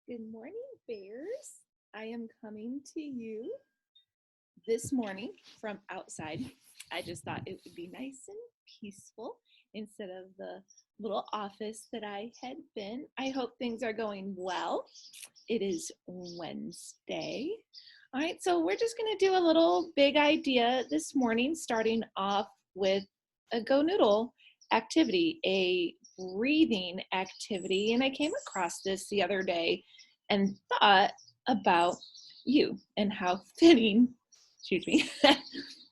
Good morning, bears. I am coming to you this morning from outside. I just thought it would be nice and peaceful instead of the little office that I had been. I hope things are going well. It is Wednesday. All right, so we're just going to do a little big idea this morning, starting off with a Go Noodle activity, a breathing activity. And I came across this the other day and thought about you and how fitting,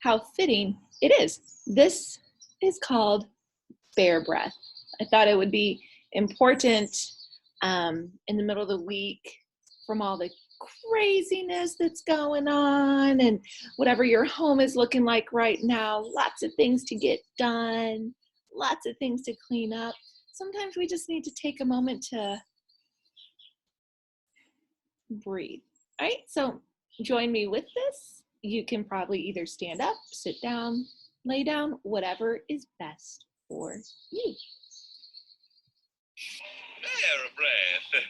how fitting it is. This is called bear breath. I thought it would be important in the middle of the week from all the craziness that's going on and whatever your home is looking like right now. Lots of things to get done, lots of things to clean up. Sometimes we just need to take a moment to breathe. All right, so join me with this. You can probably either stand up, sit down, lay down, whatever is best for you. Bear breath.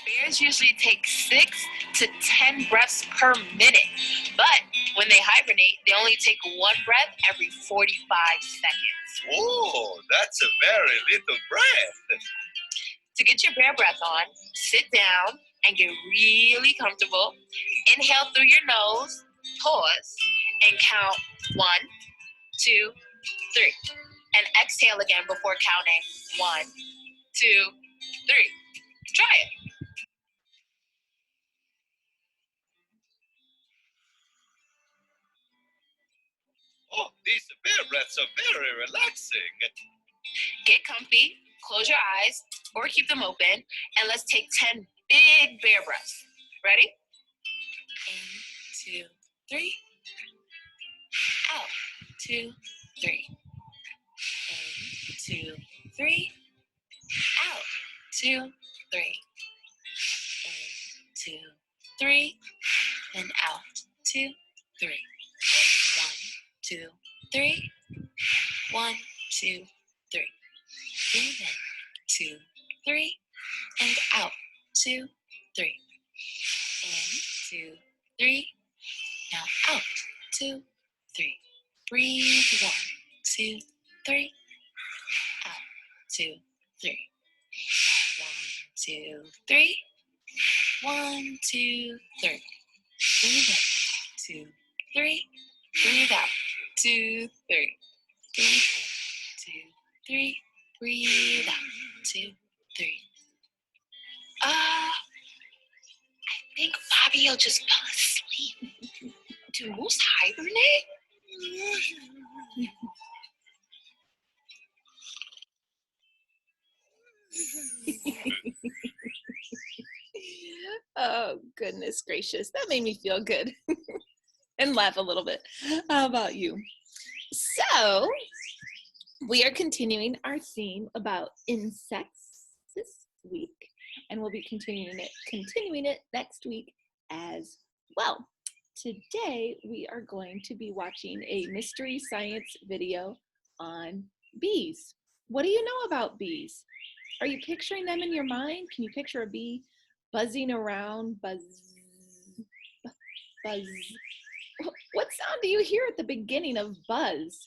Bears usually take 6 to 10 breaths per minute, but when they hibernate, they only take 1 breath every 45 seconds. Oh, that's a very little breath. To get your bear breath on, sit down and get really comfortable. Inhale through your nose, pause, and count 1, 2, 3. And exhale again before counting 1, 2, 3. Try it. Oh, these bear breaths are very relaxing. Get comfy, close your eyes, or keep them open, and let's take 10 big bear breaths. Ready? 1, 2, 3. Out. 2, 3. 1, 2, 3. Out. 2, 3. 1, 2, 3. And out. 2, 3. 1, 2, 3. 1, 2, 3. Breathe in. 2, 3. And out. 2, 3. In. 2, 3. Now out. 2, 3. Breathe. 1, 2, 3. Out. 2, 3. 1, 2, 3. 1, 2, 3. Breathe in. 2, 3. Breathe out. 2, 3. Breathe in. 2, 3. Breathe out. 2, 3. I think Fabio just fell asleep. Do moose hibernate? Oh, goodness gracious. That made me feel good and laugh a little bit. How about you? So, we are continuing our theme about insects this week, and we'll be continuing it next week as well. Today, we are going to be watching a mystery science video on bees. What do you know about bees? Are you picturing them in your mind? Can you picture a bee buzzing around, buzz? What sound do you hear at the beginning of buzz?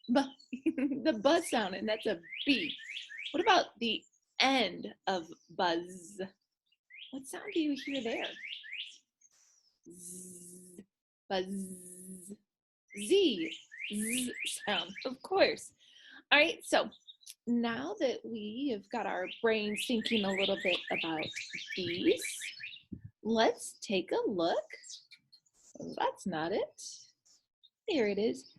The buzz sound, and that's a bee. What about the end of buzz? What sound do you hear there? Z, buzz, Z sound, of course. All right, so now that we have got our brains thinking a little bit about bees, let's take a look. That's not it. There it is.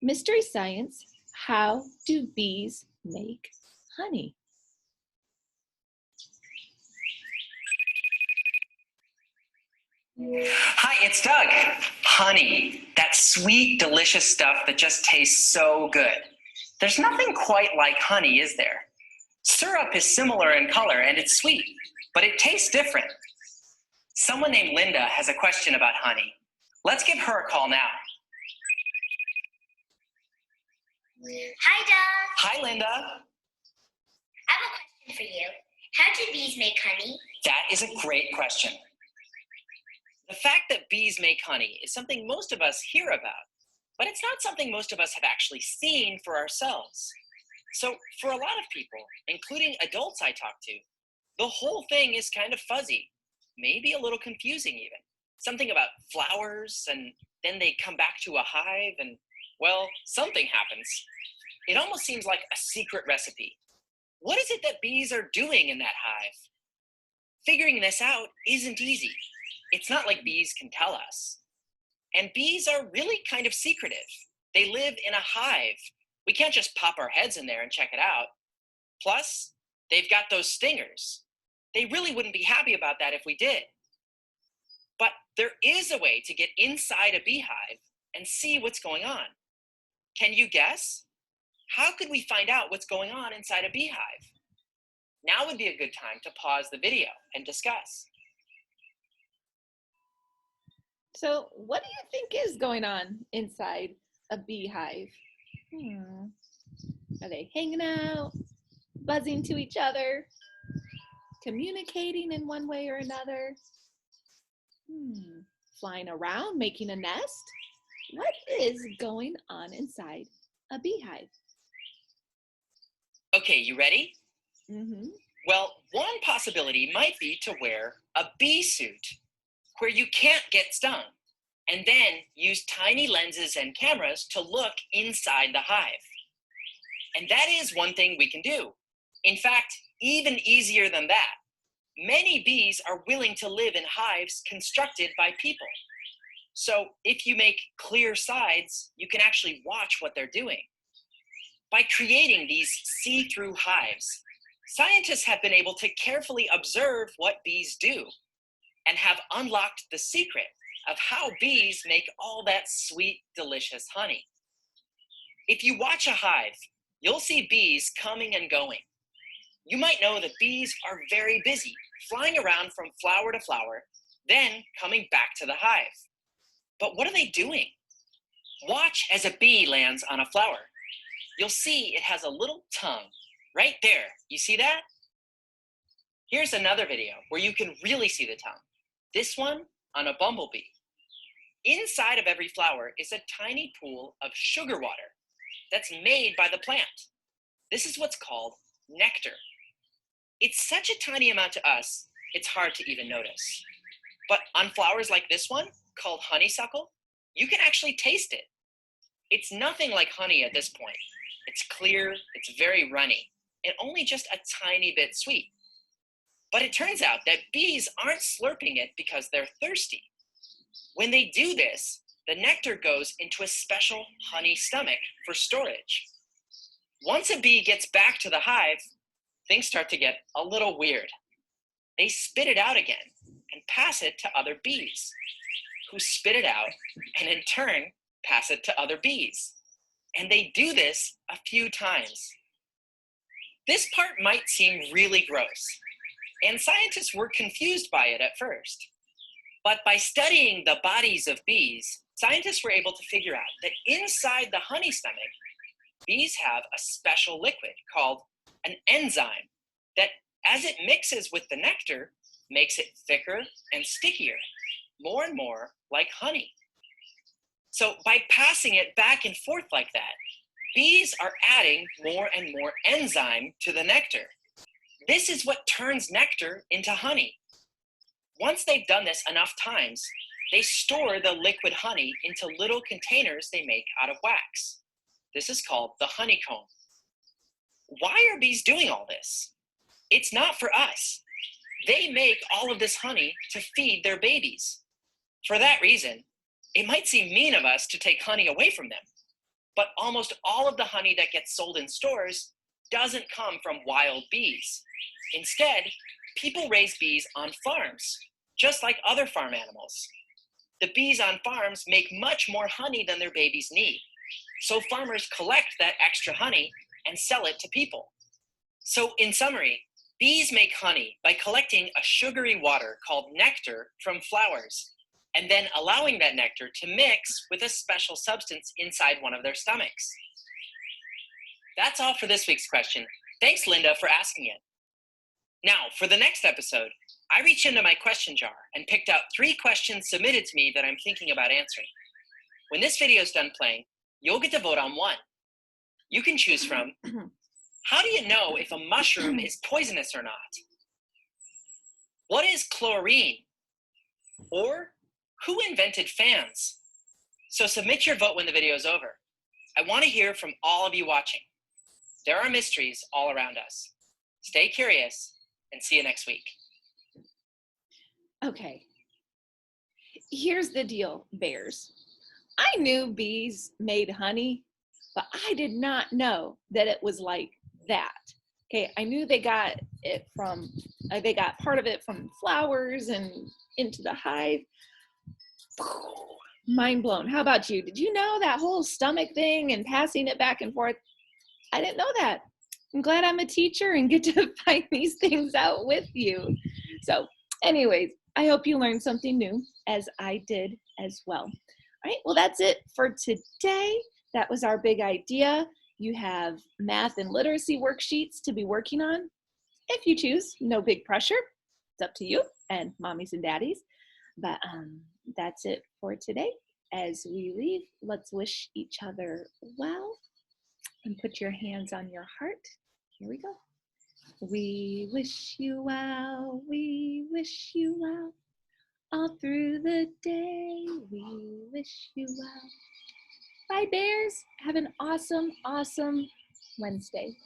Mystery science, how do bees make honey? Hi, it's Doug. Honey, that sweet, delicious stuff that just tastes so good. There's nothing quite like honey, is there? Syrup is similar in color and it's sweet, but it tastes different. Someone named Linda has a question about honey. Let's give her a call now. Hi, Doug. Hi, Linda. I have a question for you. How do bees make honey? That is a great question. The fact that bees make honey is something most of us hear about, but it's not something most of us have actually seen for ourselves. So for a lot of people, including adults I talk to, the whole thing is kind of fuzzy, maybe a little confusing even. Something about flowers, and then they come back to a hive, and, well, something happens. It almost seems like a secret recipe. What is it that bees are doing in that hive? Figuring this out isn't easy. It's not like bees can tell us. And bees are really kind of secretive. They live in a hive. We can't just pop our heads in there and check it out. Plus, they've got those stingers. They really wouldn't be happy about that if we did. But there is a way to get inside a beehive and see what's going on. Can you guess? How could we find out what's going on inside a beehive? Now would be a good time to pause the video and discuss. So what do you think is going on inside a beehive? Are they hanging out, buzzing to each other, communicating in one way or another? Flying around, making a nest? What is going on inside a beehive? Okay, you ready? Mm-hmm. Well, one possibility might be to wear a bee suit where you can't get stung, and then use tiny lenses and cameras to look inside the hive. And that is one thing we can do. In fact, even easier than that. Many bees are willing to live in hives constructed by people. So if you make clear sides, you can actually watch what they're doing. By creating these see-through hives, scientists have been able to carefully observe what bees do and have unlocked the secret of how bees make all that sweet, delicious honey. If you watch a hive, you'll see bees coming and going. You might know that bees are very busy, flying around from flower to flower, then coming back to the hive. But what are they doing? Watch as a bee lands on a flower. You'll see it has a little tongue right there. You see that? Here's another video where you can really see the tongue. This one on a bumblebee. Inside of every flower is a tiny pool of sugar water that's made by the plant. This is what's called nectar. It's such a tiny amount to us, it's hard to even notice. But on flowers like this one, called honeysuckle, you can actually taste it. It's nothing like honey at this point. It's clear, it's very runny, and only just a tiny bit sweet. But it turns out that bees aren't slurping it because they're thirsty. When they do this, the nectar goes into a special honey stomach for storage. Once a bee gets back to the hive, things start to get a little weird. They spit it out again and pass it to other bees, who spit it out and in turn pass it to other bees. And they do this a few times. This part might seem really gross, and scientists were confused by it at first. But by studying the bodies of bees, scientists were able to figure out that inside the honey stomach, bees have a special liquid called an enzyme that, as it mixes with the nectar, makes it thicker and stickier, more and more like honey. So by passing it back and forth like that, bees are adding more and more enzyme to the nectar. This is what turns nectar into honey. Once they've done this enough times, they store the liquid honey into little containers they make out of wax. This is called the honeycomb. Why are bees doing all this? It's not for us. They make all of this honey to feed their babies. For that reason, it might seem mean of us to take honey away from them, but almost all of the honey that gets sold in stores doesn't come from wild bees. Instead, people raise bees on farms, just like other farm animals. The bees on farms make much more honey than their babies need, so farmers collect that extra honey and sell it to people. So in summary, bees make honey by collecting a sugary water called nectar from flowers, and then allowing that nectar to mix with a special substance inside one of their stomachs. That's all for this week's question. Thanks, Linda, for asking it. Now, for the next episode, I reached into my question jar and picked out 3 questions submitted to me that I'm thinking about answering. When this video is done playing, you'll get to vote on one. You can choose from, how do you know if a mushroom is poisonous or not? What is chlorine? Or who invented fans? So submit your vote when the video is over. I want to hear from all of you watching. There are mysteries all around us. Stay curious and see you next week. Okay. Here's the deal, bears. I knew bees made honey, but I did not know that it was like that. Okay, I knew they got it from, they got part of it from flowers and into the hive. Mind blown. How about you? Did you know that whole stomach thing and passing it back and forth? I didn't know that. I'm glad I'm a teacher and get to find these things out with you. So anyways, I hope you learned something new, as I did as well. All right, well, that's it for today. That was our big idea. You have math and literacy worksheets to be working on. If you choose, no big pressure. It's up to you and mommies and daddies. But that's it for today. As we leave, let's wish each other well and put your hands on your heart. Here we go. We wish you well, we wish you well. All through the day, we wish you well. Bye, bears. Have an awesome, awesome Wednesday.